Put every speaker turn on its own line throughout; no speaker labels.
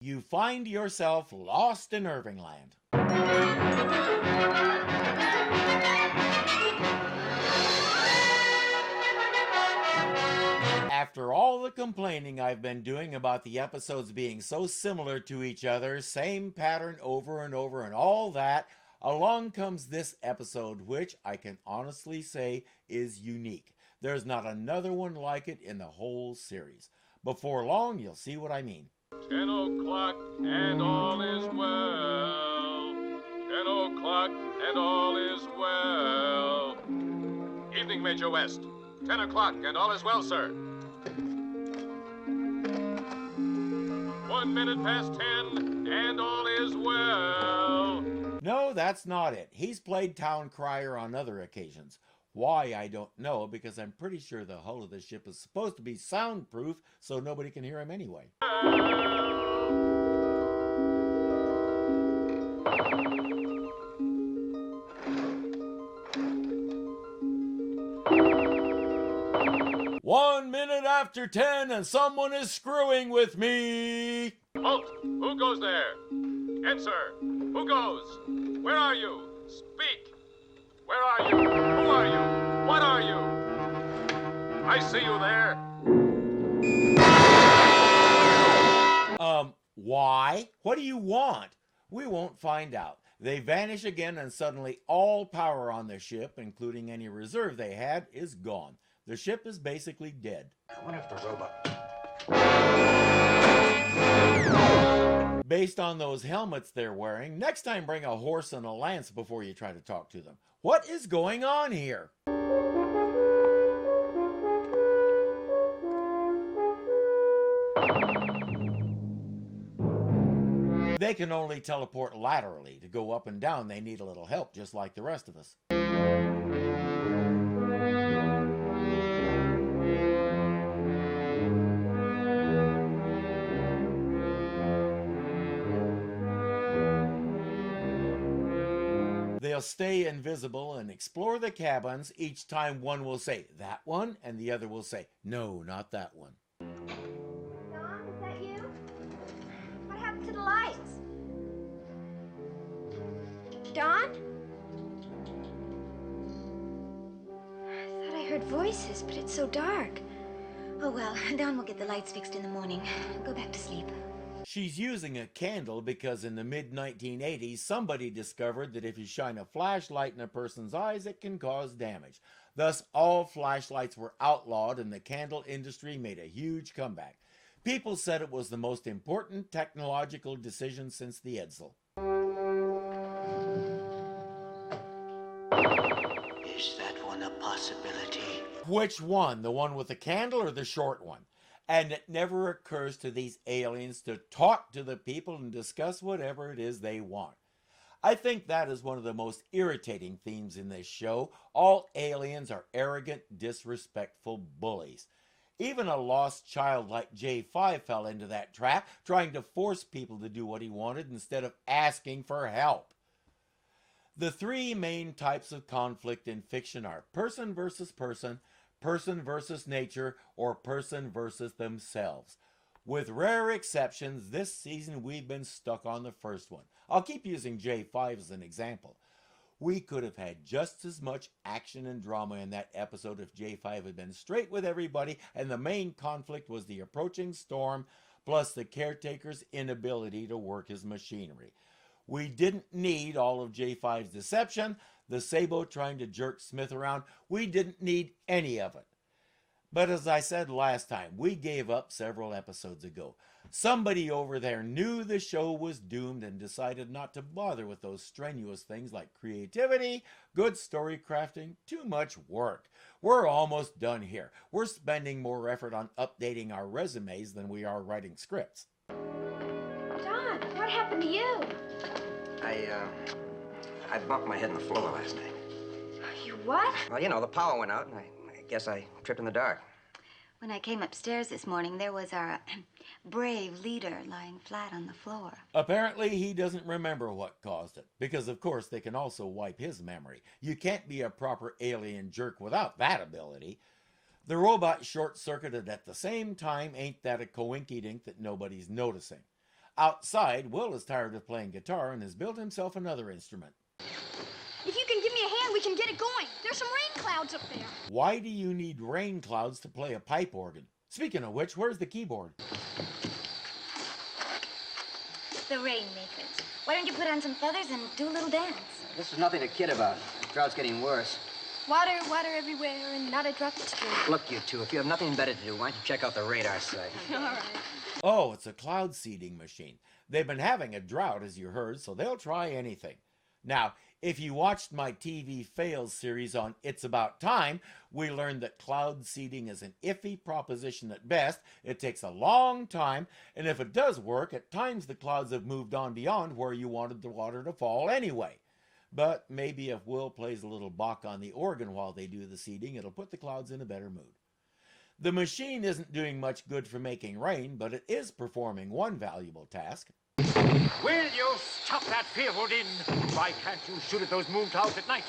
You find yourself lost in Irvingland. After all the complaining I've been doing about the episodes being so similar to each other, same pattern over and over and all that, along comes this episode, which I can honestly say is unique. There's not another one like it in the whole series. Before long, you'll see what I mean.
10 o'clock and all is well. 10 o'clock and all is well. Evening, Major West. 10 o'clock and all is well, sir. 1 minute past 10 and all is well.
No, that's not it. He's played town crier on other occasions. Why, I don't know, because I'm pretty sure the hull of the ship is supposed to be soundproof so nobody can hear him anyway. "1 minute after 10 and someone is screwing with me."
Halt! Who goes there? Answer! Who goes? Where are you? Speak! Where are you? Who are you? What are you? I see you there.
Why? What do you want? We won't find out. They vanish again and suddenly all power on the ship, including any reserve they had, is gone. The ship is basically dead.
I wonder if the robot...
Based on those helmets they're wearing, next time bring a horse and a lance before you try to talk to them. What is going on here? They can only teleport laterally. To go up and down, they need a little help, just like the rest of us. They'll stay invisible and explore the cabins. Each time one will say, "That one," and the other will say, "No, not that one."
Dawn, is that you? What happened to the lights? Dawn? I thought I heard voices, but it's so dark. Oh well, Dawn will get the lights fixed in the morning. Go back to sleep.
She's using a candle because in the mid-1980s, somebody discovered that if you shine a flashlight in a person's eyes, it can cause damage. Thus, all flashlights were outlawed and the candle industry made a huge comeback. People said it was the most important technological decision since the Edsel.
Is that one a possibility?
Which one? The one with the candle or the short one? And it never occurs to these aliens to talk to the people and discuss whatever it is they want. I think that is one of the most irritating themes in this show. All aliens are arrogant, disrespectful bullies. Even a lost child like J5 fell into that trap, trying to force people to do what he wanted instead of asking for help. The three main types of conflict in fiction are person versus person, person versus nature, or person versus themselves. With rare exceptions, this season we've been stuck on the first one. I'll keep using J5 as an example. We could have had just as much action and drama in that episode if J5 had been straight with everybody and the main conflict was the approaching storm plus the caretaker's inability to work his machinery. We didn't need all of J5's deception, the Sabo trying to jerk Smith around. We didn't need any of it. But as I said last time, we gave up several episodes ago. Somebody over there knew the show was doomed and decided not to bother with those strenuous things like creativity, good story crafting, too much work. We're almost done here. We're spending more effort on updating our resumes than we are writing scripts.
Dawn, what happened to you?
I bumped my head in the floor last night.
You what?
Well, you know, the power went out, and I guess I tripped in the dark.
When I came upstairs this morning, there was our brave leader lying flat on the floor.
Apparently, he doesn't remember what caused it, because of course they can also wipe his memory. You can't be a proper alien jerk without that ability. The robot short-circuited at the same time. Ain't that a coinkydink that nobody's noticing? Outside, Will is tired of playing guitar and has built himself another instrument.
If you can give me a hand, we can get it going. There's some rain clouds up there.
Why do you need rain clouds to play a pipe organ? Speaking of which, where's the keyboard?
The rainmakers. Why don't you put on some feathers and do a little dance?
This is nothing to kid about. The drough's getting worse.
Water, water everywhere, and not a drop to drink.
Look, you two, if you have nothing better to do, why don't you check out the radar site?
All right.
Oh, it's a cloud seeding machine. They've been having a drought, as you heard, so they'll try anything. Now, if you watched my TV Fails series on It's About Time, we learned that cloud seeding is an iffy proposition at best. It takes a long time, and if it does work, at times the clouds have moved on beyond where you wanted the water to fall anyway. But maybe if Will plays a little Bach on the organ while they do the seeding, it'll put the clouds in a better mood. The machine isn't doing much good for making rain, but it is performing one valuable task.
Will you stop that fearful din? Why can't you shoot at those moon clouds at night?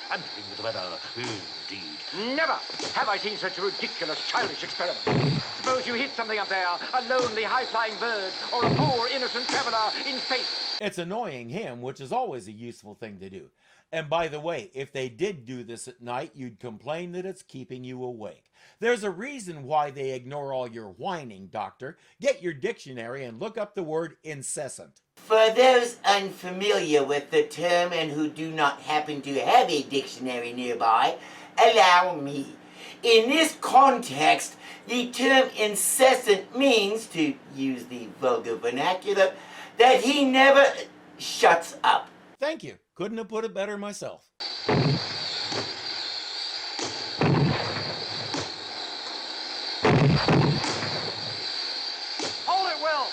Tampering with the weather, indeed. Never have I seen such a ridiculous, childish experiment. Suppose you hit something up there, a lonely, high-flying bird, or a poor, innocent traveler in space.
It's annoying him, which is always a useful thing to do. And by the way, if they did do this at night, you'd complain that it's keeping you awake. There's a reason why they ignore all your whining, Doctor. Get your dictionary and look up the word incessant.
For those unfamiliar with the term and who do not happen to have a dictionary nearby, allow me. In this context, the term incessant means, to use the vulgar vernacular, that he never shuts up.
Thank you. Couldn't have put it better myself.
Hold it, Will!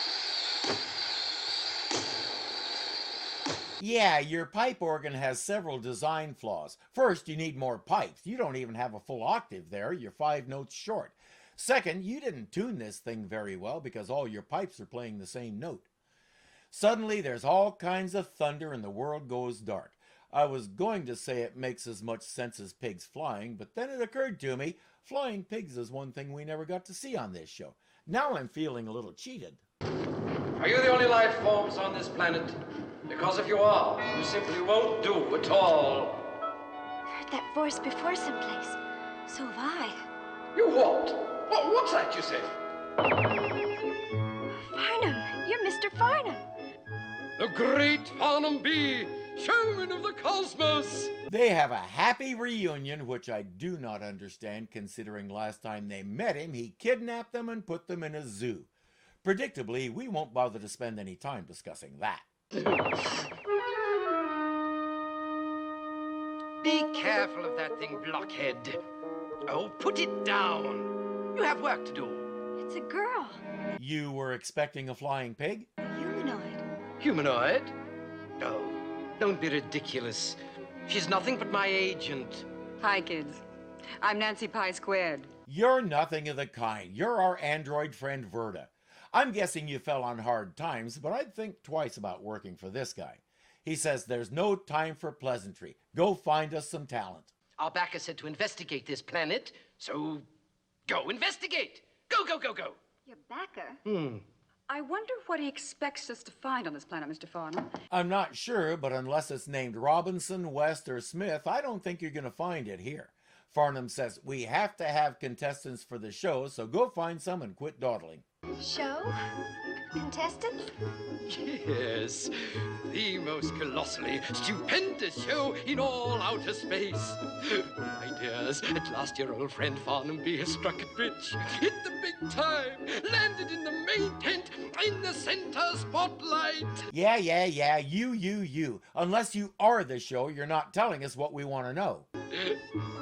Yeah, your pipe organ has several design flaws. First, you need more pipes. You don't even have a full octave there. You're 5 notes short. Second, you didn't tune this thing very well because all your pipes are playing the same note. Suddenly, there's all kinds of thunder and the world goes dark. I was going to say it makes as much sense as pigs flying, but then it occurred to me, flying pigs is one thing we never got to see on this show. Now I'm feeling a little cheated.
Are you the only life forms on this planet? Because if you are, you simply won't do at all.
I've heard that voice before someplace. So have I.
You what? What's that you said?
Farnum, you're Mr. Farnum.
The great Farnum B, showman of the cosmos.
They have a happy reunion, which I do not understand considering last time they met him, he kidnapped them and put them in a zoo. Predictably, we won't bother to spend any time discussing that.
Be careful of that thing, blockhead. Oh, put it down. You have work to do.
It's a girl.
You were expecting a flying pig?
Humanoid.
Humanoid? Oh, don't be ridiculous. She's nothing but my agent.
Hi, kids. I'm Nancy Pie Squared.
You're nothing of the kind. You're our android friend Verda. I'm guessing you fell on hard times, but I'd think twice about working for this guy. He says there's no time for pleasantry. Go find us some talent.
Our backer said to investigate this planet, so go investigate. Go, go, go, go.
Your backer?
I wonder what he expects us to find on this planet, Mr. Farnum.
I'm not sure, but unless it's named Robinson, West, or Smith, I don't think you're going to find it here. Farnum says we have to have contestants for the show, so go find some and quit dawdling.
Show? Contestants?
Yes, the most colossally stupendous show in all outer space. My dears, at last your old friend Farnum B has struck it rich, hit the big time, landed in the main tent, in the center spotlight.
Yeah, you. Unless you are the show, you're not telling us what we want to know.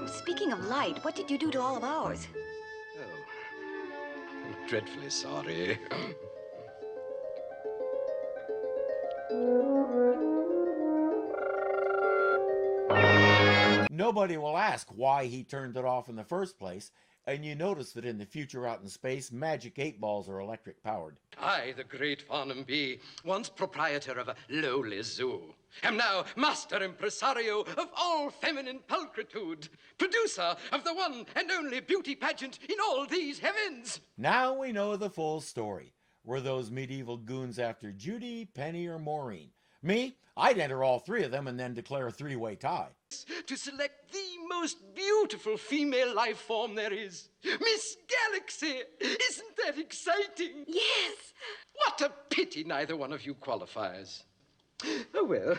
Speaking of light, what did you do to all of ours?
I'm dreadfully sorry.
Nobody will ask why he turned it off in the first place, and you notice that in the future out in space, magic 8-balls are electric powered.
I, the great Farnum B, once proprietor of a lowly zoo, am now master impresario of all feminine pulchritude, producer of the one and only beauty pageant in all these heavens.
Now we know the full story. Were those medieval goons after Judy, Penny, or Maureen? Me? I'd enter all three of them and then declare a three-way tie.
To select the most beautiful female life form there is. Miss Galaxy! Isn't that exciting?
Yes.
What a pity neither one of you qualifies. Oh, well.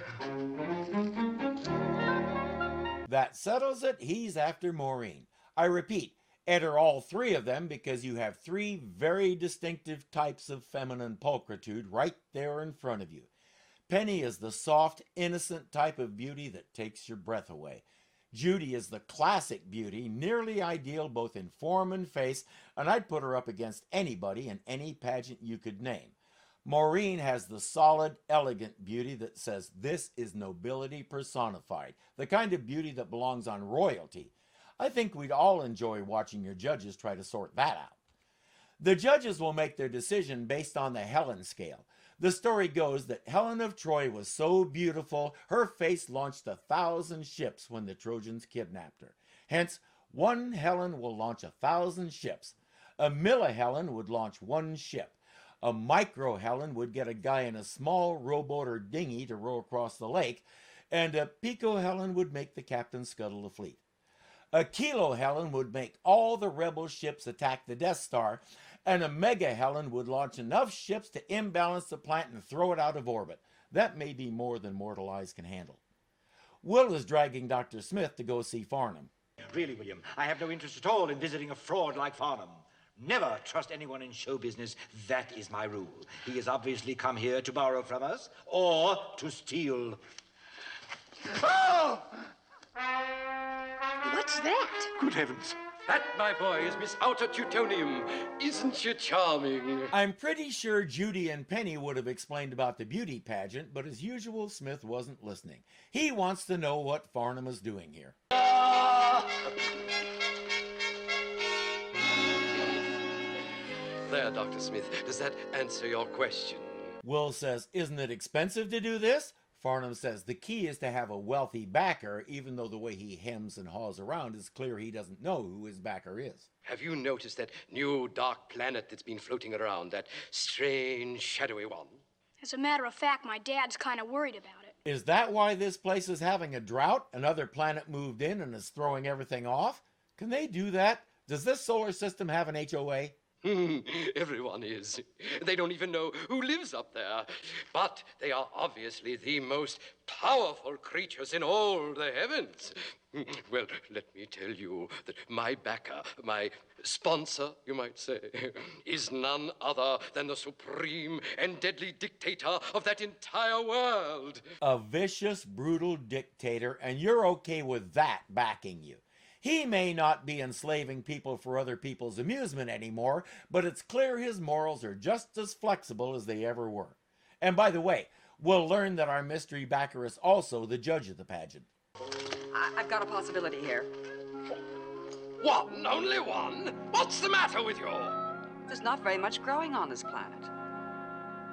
That settles it. He's after Maureen. I repeat, enter all three of them because you have three very distinctive types of feminine pulchritude right there in front of you. Penny is the soft, innocent type of beauty that takes your breath away. Judy is the classic beauty, nearly ideal both in form and face, and I'd put her up against anybody in any pageant you could name. Maureen has the solid, elegant beauty that says this is nobility personified, the kind of beauty that belongs on royalty. I think we'd all enjoy watching your judges try to sort that out. The judges will make their decision based on the Helen scale. The story goes that Helen of Troy was so beautiful, her face launched 1,000 ships when the Trojans kidnapped her. Hence, one Helen will launch 1,000 ships. A millihelen would launch one ship. A micro Helen would get a guy in a small rowboat or dinghy to row across the lake, and a pico Helen would make the captain scuttle the fleet. A kilo Helen would make all the rebel ships attack the Death Star, and a mega Helen would launch enough ships to imbalance the planet and throw it out of orbit. That may be more than mortal eyes can handle. Will is dragging Dr. Smith to go see Farnum.
Really, William, I have no interest at all in visiting a fraud like Farnum. Never trust anyone in show business. That is my rule. He has obviously come here to borrow from us or to steal. Oh!
What's that?
Good heavens.
That, my boy, is Miss Outer Teutonium. Isn't she charming?
I'm pretty sure Judy and Penny would have explained about the beauty pageant, but as usual, Smith wasn't listening. He wants to know what Farnum is doing here.
There, Dr. Smith. Does that answer your question?
Will says, isn't it expensive to do this? Farnum says the key is to have a wealthy backer, even though the way he hems and haws around is clear he doesn't know who his backer is.
Have you noticed that new dark planet that's been floating around, that strange, shadowy one?
As a matter of fact, my dad's kind of worried about it.
Is that why this place is having a drought? Another planet moved in and is throwing everything off? Can they do that? Does this solar system have an HOA?
Everyone is. They don't even know who lives up there. But they are obviously the most powerful creatures in all the heavens. Well, let me tell you that my backer, my sponsor, you might say, is none other than the supreme and deadly dictator of that entire world.
A vicious, brutal dictator, and you're okay with that backing you. He may not be enslaving people for other people's amusement anymore, but it's clear his morals are just as flexible as they ever were. And by the way, we'll learn that our mystery backer is also the judge of the pageant.
I've got a possibility here.
One? Only one? What's the matter with you?
There's not very much growing on this planet.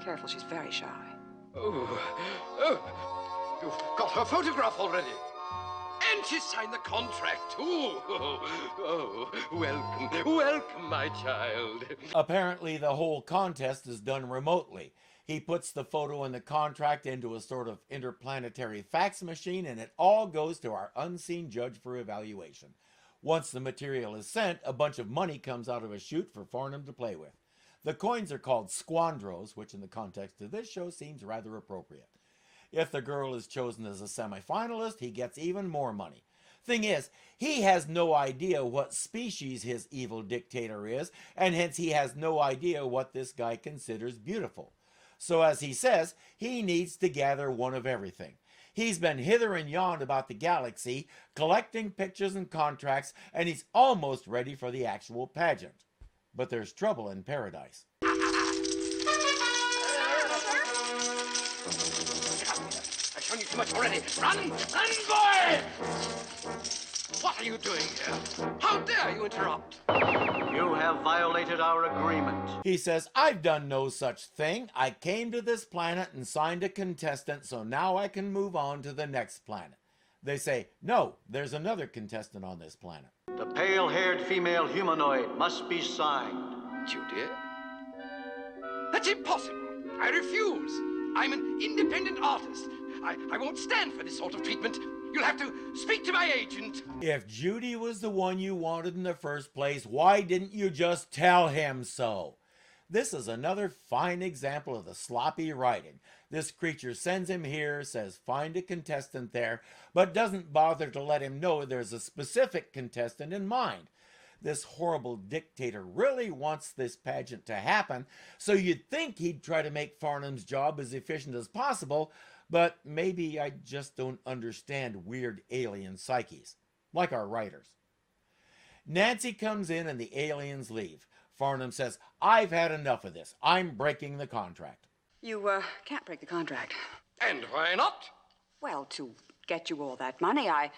Careful, she's very shy.
Oh, you've got her photograph already. And she signed the contract, too. Oh, welcome, my child.
Apparently, the whole contest is done remotely. He puts the photo and the contract into a sort of interplanetary fax machine, and it all goes to our unseen judge for evaluation. Once the material is sent, a bunch of money comes out of a chute for Farnum to play with. The coins are called squandros, which in the context of this show seems rather appropriate. If the girl is chosen as a semifinalist, he gets even more money. Thing is, he has no idea what species his evil dictator is, and hence he has no idea what this guy considers beautiful. So as he says, he needs to gather one of everything. He's been hither and yon about the galaxy, collecting pictures and contracts, and he's almost ready for the actual pageant. But there's trouble in paradise.
I've shown you too much already. Run, boy! What are you doing here? How dare you interrupt?
You have violated our agreement.
He says, I've done no such thing. I came to this planet and signed a contestant, so now I can move on to the next planet. They say, no, there's another contestant on this planet.
The pale-haired female humanoid must be signed.
Judy? That's impossible. I refuse. I'm an independent artist. I won't stand for this sort of treatment. You'll have to speak to my agent.
If Judy was the one you wanted in the first place, why didn't you just tell him so? This is another fine example of the sloppy writing. This creature sends him here, says find a contestant there, but doesn't bother to let him know there's a specific contestant in mind. This horrible dictator really wants this pageant to happen, so you'd think he'd try to make Farnum's job as efficient as possible, but maybe I just don't understand weird alien psyches, like our writers. Nancy comes in and the aliens leave. Farnum says, I've had enough of this. I'm breaking the contract.
You, can't break the contract.
And why not?
Well, to get you all that money, I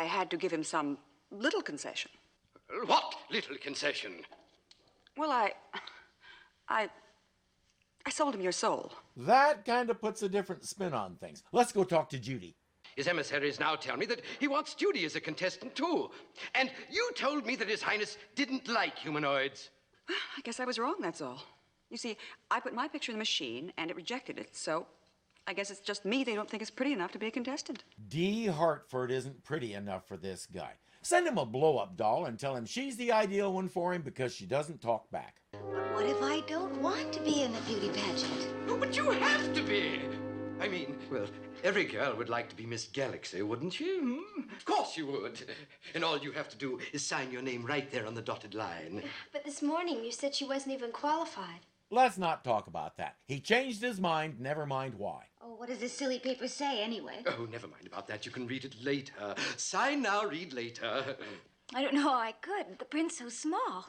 had to give him some little concession.
What little concession?
Well, I sold him your soul.
That kind of puts a different spin on things. Let's go talk to Judy.
His emissaries now tell me that he wants Judy as a contestant, too. And you told me that His Highness didn't like humanoids.
I guess I was wrong, that's all. You see, I put my picture in the machine, and it rejected it, so I guess it's just me they don't think is pretty enough to be a contestant.
Dee Hartford isn't pretty enough for this guy. Send him a blow-up doll and tell him she's the ideal one for him because she doesn't talk back.
But what if I don't want to be in the beauty pageant?
Oh, but you have to be. I mean, well, every girl would like to be Miss Galaxy, wouldn't she? Of course you would. And all you have to do is sign your name right there on the dotted line.
But this morning you said she wasn't even qualified.
Let's not talk about that. He changed his mind, never mind why.
Oh, what does this silly paper say anyway?
Oh, never mind about that. You can read it later. Sign now, read later.
I don't know how I could. The print's so small.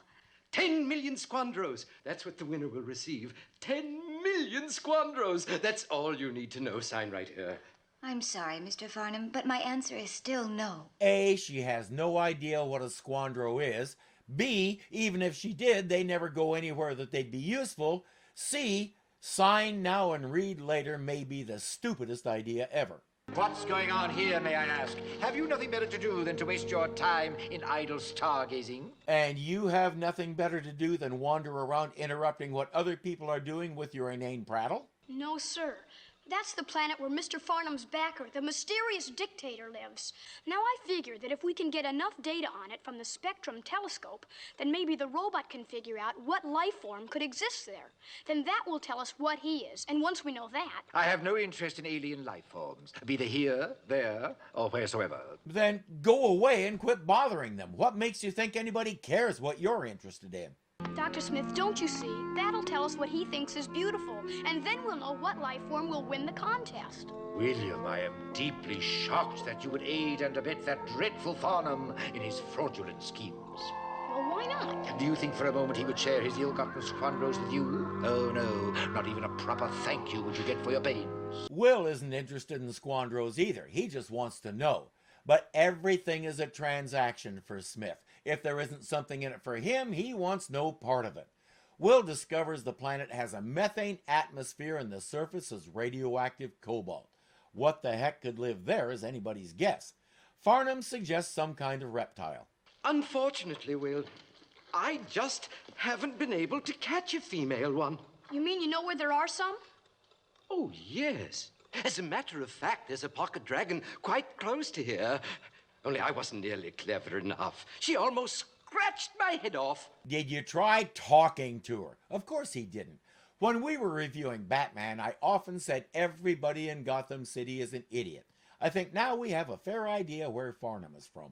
10 million squandros. That's what the winner will receive. 10 million squandros. That's all you need to know. Sign right here.
I'm sorry, Mr. Farnum, but my answer is still no.
A, she has no idea what a squandro is. B, even if she did, they never go anywhere that they'd be useful. C, sign now and read later may be the stupidest idea ever.
What's going on here, may I ask? Have you nothing better to do than to waste your time in idle stargazing?
And you have nothing better to do than wander around interrupting what other people are doing with your inane prattle?
No, sir. That's the planet where Mr. Farnum's backer, the mysterious dictator, lives. Now, I figure that if we can get enough data on it from the Spectrum telescope, then maybe the robot can figure out what life form could exist there. Then that will tell us what he is. And once we know that...
I have no interest in alien life forms, be they here, there, or wheresoever.
Then go away and quit bothering them. What makes you think anybody cares what you're interested in?
Dr. Smith, don't you see? That'll tell us what he thinks is beautiful. And then we'll know what life form will win the contest.
William, I am deeply shocked that you would aid and abet that dreadful Farnum in his fraudulent schemes.
Well, why not?
Do you think for a moment he would share his ill-gotten squandros with you? Oh, no. Not even a proper thank you would you get for your pains.
Will isn't interested in squandros either. He just wants to know. But everything is a transaction for Smith. If there isn't something in it for him, he wants no part of it. Will discovers the planet has a methane atmosphere and the surface is radioactive cobalt. What the heck could live there is anybody's guess. Farnum suggests some kind of reptile.
Unfortunately, Will, I just haven't been able to catch a female one.
You mean you know where there are some?
Oh, yes. As a matter of fact, there's a pocket dragon quite close to here. Only I wasn't nearly clever enough. She almost scratched my head off.
Did you try talking to her? Of course he didn't. When we were reviewing Batman, I often said everybody in Gotham City is an idiot. I think now we have a fair idea where Farnum is from.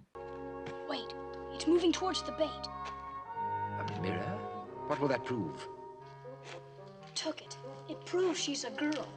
Wait, it's moving towards the bait.
A mirror? What will that prove?
Took it. It proves she's a girl.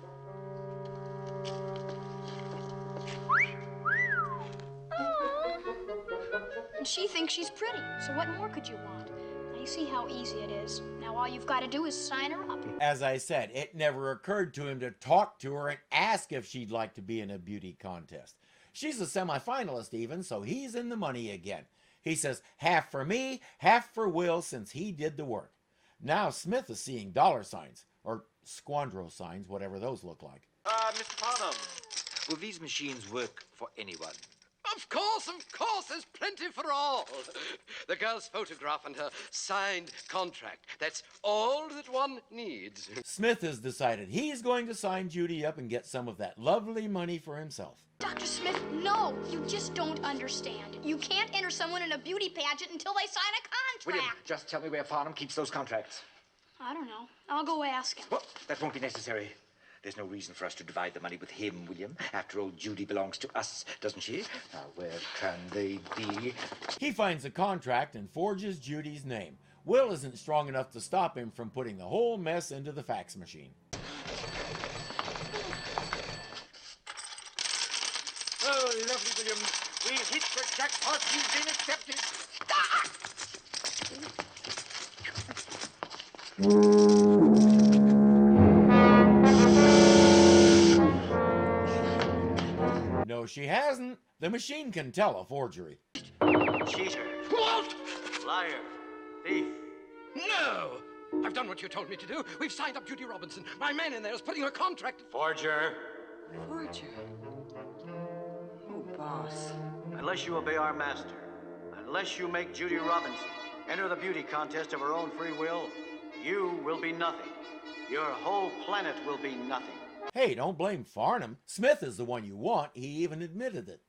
And she thinks she's pretty, so what more could you want? Now you see how easy it is. Now all you've got to do is sign her up.
As I said, it never occurred to him to talk to her and ask if she'd like to be in a beauty contest. She's a semifinalist even, so he's in the money again. He says half for me, half for Will since he did the work. Now Smith is seeing dollar signs, or squandro signs, whatever those look like.
Mr. Farnum, will these machines work for anyone?
Of course, there's plenty for all. The girl's photograph and her signed contract. That's all that one needs.
Smith has decided he's going to sign Judy up and get some of that lovely money for himself.
Dr. Smith, no, you just don't understand. You can't enter someone in a beauty pageant until they sign a contract.
William, just tell me where Farnum keeps those contracts.
I don't know. I'll go ask him.
Well, that won't be necessary. There's no reason for us to divide the money with him, William. After all, Judy belongs to us, doesn't she? Now, where can they be?
He finds a contract and forges Judy's name. Will isn't strong enough to stop him from putting the whole mess into the fax machine.
Oh, lovely, William. We hit the jackpot. You've been accepted.
No, she hasn't. The machine can tell a forgery.
Cheater.
What?
Liar. Thief.
No! I've done what you told me to do. We've signed up Judy Robinson. My man in there is putting a contract.
Forger.
Forger? Oh, boss.
Unless you obey our master, unless you make Judy Robinson enter the beauty contest of her own free will, you will be nothing. Your whole planet will be nothing.
Hey, don't blame Farnum. Smith is the one you want. He even admitted it.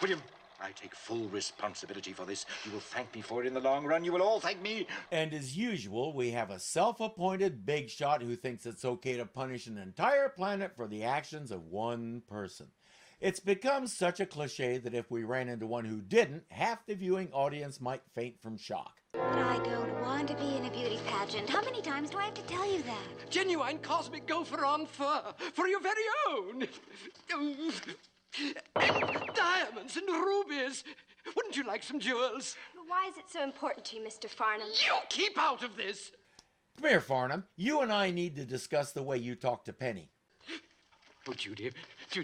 William, I take full responsibility for this. You will thank me for it in the long run. You will all thank me.
And as usual, we have a self-appointed big shot who thinks it's okay to punish an entire planet for the actions of one person. It's become such a cliche that if we ran into one who didn't, half the viewing audience might faint from shock.
But I don't want to be in a beauty pageant. How many times do I have to tell you that?
Genuine cosmic gopher on fur for your very own. And diamonds and rubies. Wouldn't you like some jewels?
But why is it so important to you, Mr. Farnum?
You keep out of this.
Come here, Farnum. You and I need to discuss the way you talk to Penny.
Oh, Judy,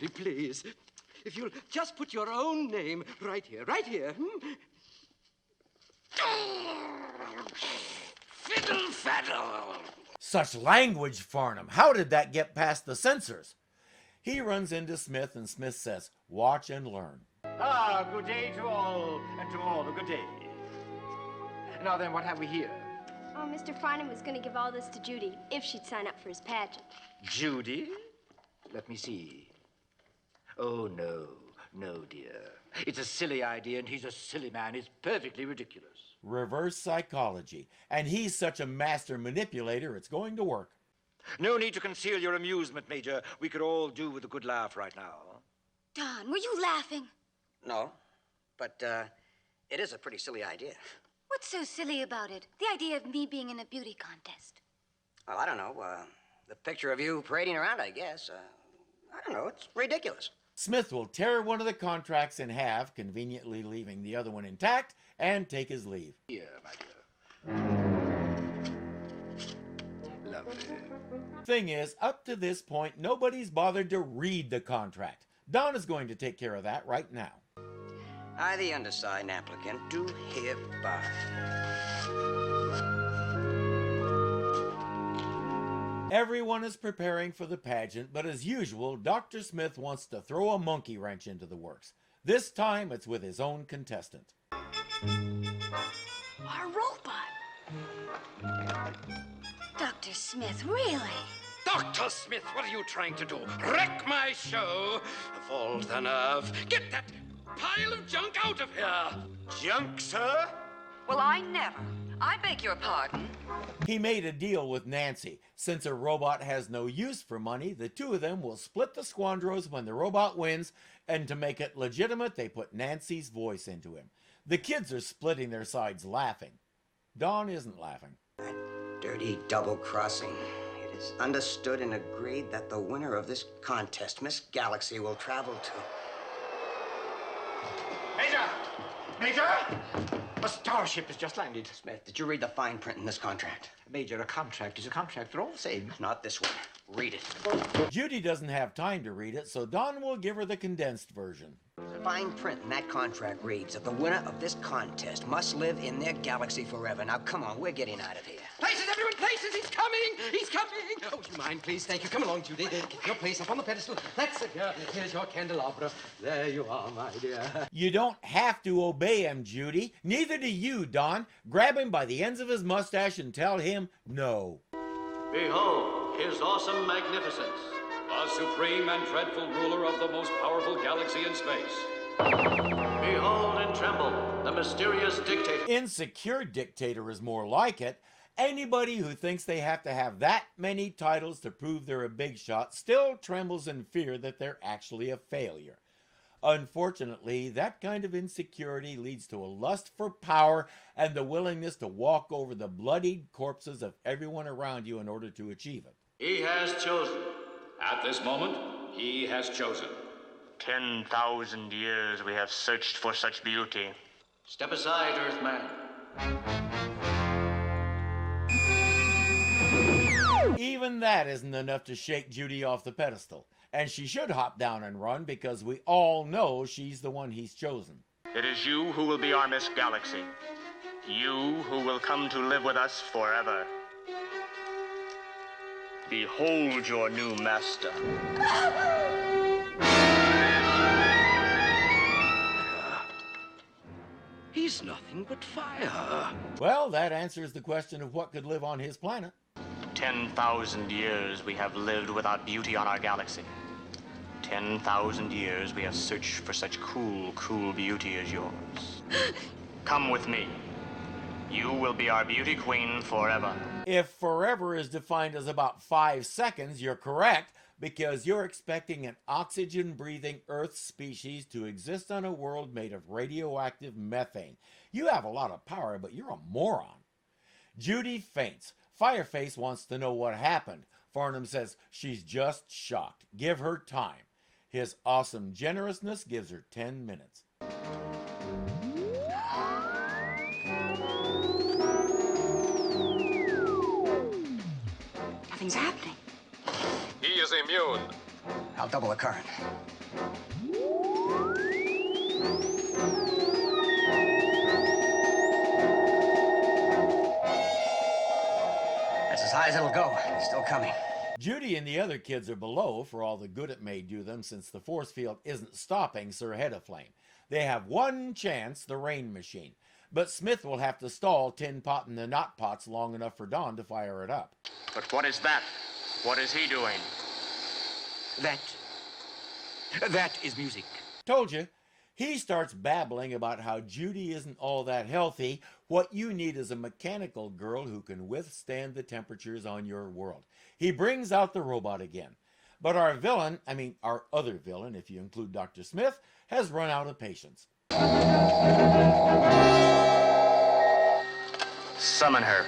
please. If you'll just put your own name right here. Fiddle faddle.
Such language, Farnum. How did that get past the censors? He runs into Smith, and Smith says, "Watch and learn."
Ah, good day to all, and to all a good day. Now then, what have we here?
Oh, Mr. Farnum was going to give all this to Judy if she'd sign up for his pageant.
Judy? Let me see. Oh, no, dear. It's a silly idea, and he's a silly man. It's perfectly ridiculous.
Reverse psychology. And he's such a master manipulator, it's going to work.
No need to conceal your amusement, Major. We could all do with a good laugh right now.
Don, were you laughing?
No, but it is a pretty silly idea.
What's so silly about it? The idea of me being in a beauty contest.
Well, I don't know. The picture of you parading around, I guess. I don't know. It's ridiculous.
Smith will tear one of the contracts in half, conveniently leaving the other one intact, and take his leave.
Here, my dear. Lovely.
Thing is, up to this point, nobody's bothered to read the contract. Don is going to take care of that right now.
I, the undersigned applicant, do hereby.
Everyone is preparing for the pageant, but as usual, Dr. Smith wants to throw a monkey wrench into the works. This time, it's with his own contestant.
Our robot.
Dr. Smith, really?
Dr. Smith, what are you trying to do? Wreck my show? Of all the nerve. Get that pile of junk out of here.
Junk, sir?
Well, I never. I beg your pardon.
He made a deal with Nancy. Since a robot has no use for money, the two of them will split the squandros when the robot wins, and to make it legitimate, they put Nancy's voice into him. The kids are splitting their sides laughing. Don isn't laughing.
That dirty double-crossing. It is understood and agreed that the winner of this contest, Miss Galaxy, will travel to...
Major! A starship has just landed.
Smith, did you read the fine print in this contract?
Major, a contract is a contract. They're all the same.
Not this one. Read it.
Judy doesn't have time to read it, so Don will give her the condensed version.
The fine print in that contract reads that the winner of this contest must live in their galaxy forever. Now, come on, we're getting out of here.
Places, everyone, places, he's coming! He's coming! Oh, would you mind, please? Thank you. Come along, Judy. Get your place up on the pedestal. That's it. Here's your candelabra. There you are, my dear.
You don't have to obey him, Judy. Neither do you, Don. Grab him by the ends of his mustache and tell him no.
Behold, his awesome magnificence.
The supreme and dreadful ruler of the most powerful galaxy in space.
Behold and tremble, the mysterious dictator.
Insecure dictator is more like it. Anybody who thinks they have to have that many titles to prove they're a big shot still trembles in fear that they're actually a failure. Unfortunately, that kind of insecurity leads to a lust for power and the willingness to walk over the bloodied corpses of everyone around you in order to achieve it.
He has chosen.
At this moment, he has chosen.
10,000 years we have searched for such beauty.
Step aside, Earthman.
Even that isn't enough to shake Judy off the pedestal. And she should hop down and run because we all know she's the one he's chosen.
It is you who will be our Miss Galaxy. You who will come to live with us forever. Behold your new master.
He's nothing but fire.
Well, that answers the question of what could live on his planet.
10,000 years we have lived without beauty on our galaxy. 10,000 years we have searched for such cool, cool beauty as yours. Come with me. You will be our beauty queen forever.
If forever is defined as about 5 seconds, you're correct, because you're expecting an oxygen-breathing Earth species to exist on a world made of radioactive methane. You have a lot of power, but you're a moron. Judy faints. Fireface wants to know what happened. Farnum says she's just shocked. Give her time. His awesome generousness gives her 10 minutes.
Nothing's happening.
He is immune.
I'll double the current. That's as high as it'll go. It's still coming.
Judy and the other kids are below for all the good it may do them since the force field isn't stopping Sir Head-Aflame. They have one chance, the rain machine. But Smith will have to stall Tin Pot and the Knot Pots long enough for Don to fire it up.
But what is that? What is he doing?
That is music.
Told you. He starts babbling about how Judy isn't all that healthy. What you need is a mechanical girl who can withstand the temperatures on your world. He brings out the robot again. But our villain, our other villain, if you include Dr. Smith, has run out of patience.
Summon her.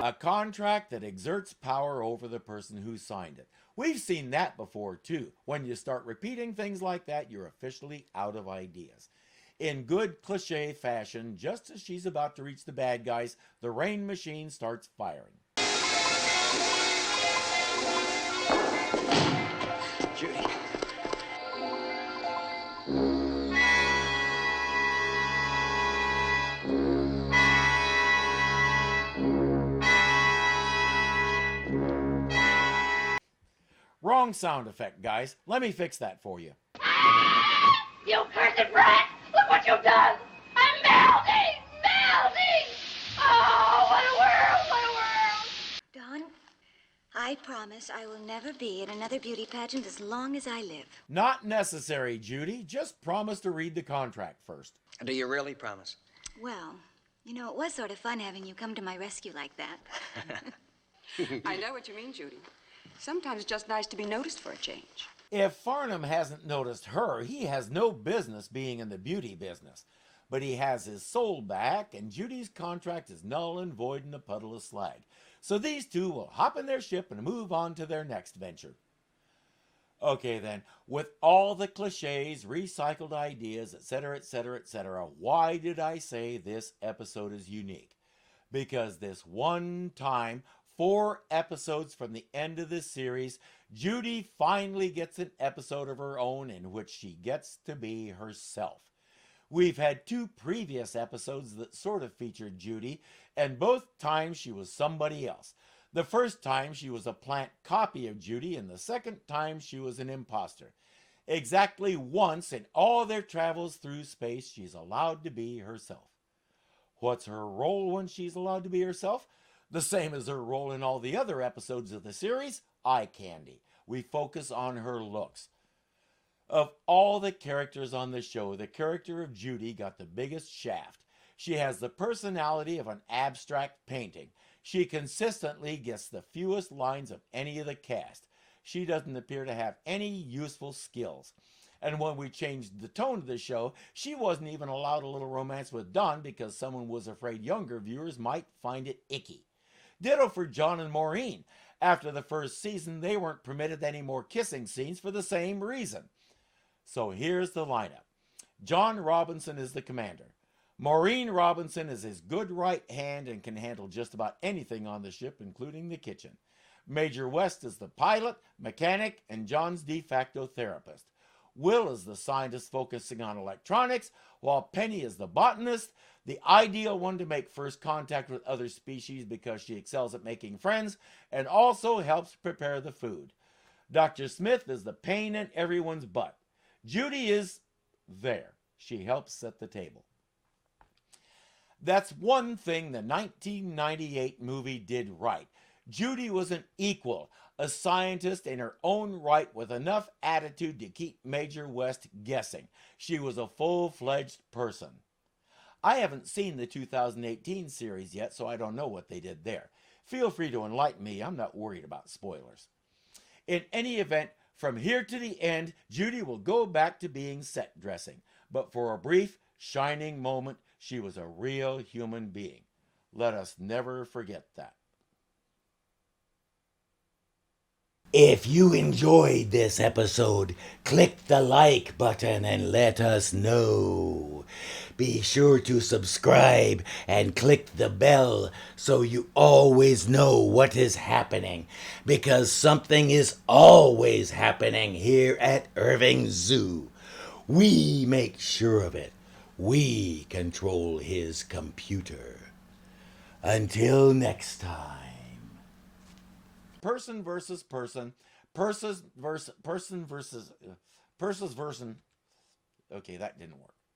A contract that exerts power over the person who signed it. We've seen that before, too. When you start repeating things like that, you're officially out of ideas. In good cliché fashion, just as she's about to reach the bad guys, the rain machine starts firing.
Judy.
Wrong sound effect, guys. Let me fix that for you.
You cursed brat! Look what you've done! I'm melting! Melting! Oh, what a world! What a world!
Don, I promise I will never be in another beauty pageant as long as I live.
Not necessary, Judy. Just promise to read the contract first.
Do you really promise?
Well, it was sort of fun having you come to my rescue like that.
I know what you mean, Judy. Sometimes it's just nice to be noticed for a change.
If Farnum hasn't noticed her, he has no business being in the beauty business. But he has his soul back, and Judy's contract is null and void in a puddle of slag. So these two will hop in their ship and move on to their next venture. Okay then, with all the cliches, recycled ideas, etc., etc., etc., why did I say this episode is unique? Because this one time, 4 episodes from the end of this series, Judy finally gets an episode of her own in which she gets to be herself. We've had 2 previous episodes that sort of featured Judy, and both times she was somebody else. The first time she was a plant copy of Judy, and the second time she was an imposter. Exactly once in all their travels through space, she's allowed to be herself. What's her role when she's allowed to be herself? The same as her role in all the other episodes of the series, eye candy. We focus on her looks. Of all the characters on the show, the character of Judy got the biggest shaft. She has the personality of an abstract painting. She consistently gets the fewest lines of any of the cast. She doesn't appear to have any useful skills. And when we changed the tone of the show, she wasn't even allowed a little romance with Don because someone was afraid younger viewers might find it icky. Ditto for John and Maureen. After the first season, they weren't permitted any more kissing scenes for the same reason. So here's the lineup. John Robinson is the commander. Maureen Robinson is his good right hand and can handle just about anything on the ship, including the kitchen. Major West is the pilot, mechanic, and John's de facto therapist. Will is the scientist focusing on electronics, while Penny is the botanist, the ideal one to make first contact with other species because she excels at making friends and also helps prepare the food. Dr. Smith is the pain in everyone's butt. Judy is there. She helps set the table. That's one thing the 1998 movie did right. Judy was an equal, a scientist in her own right with enough attitude to keep Major West guessing. She was a full-fledged person. I haven't seen the 2018 series yet, so I don't know what they did there. Feel free to enlighten me. I'm not worried about spoilers. In any event, from here to the end, Judy will go back to being set dressing. But for a brief, shining moment, she was a real human being. Let us never forget that.
If you enjoyed this episode, click the like button and let us know. Be sure to subscribe and click the bell so you always know what is happening, because something is always happening here at Irving Zoo. We make sure of it. We control his computer. Until next time.
Person versus person. Person versus person. Okay, that didn't work.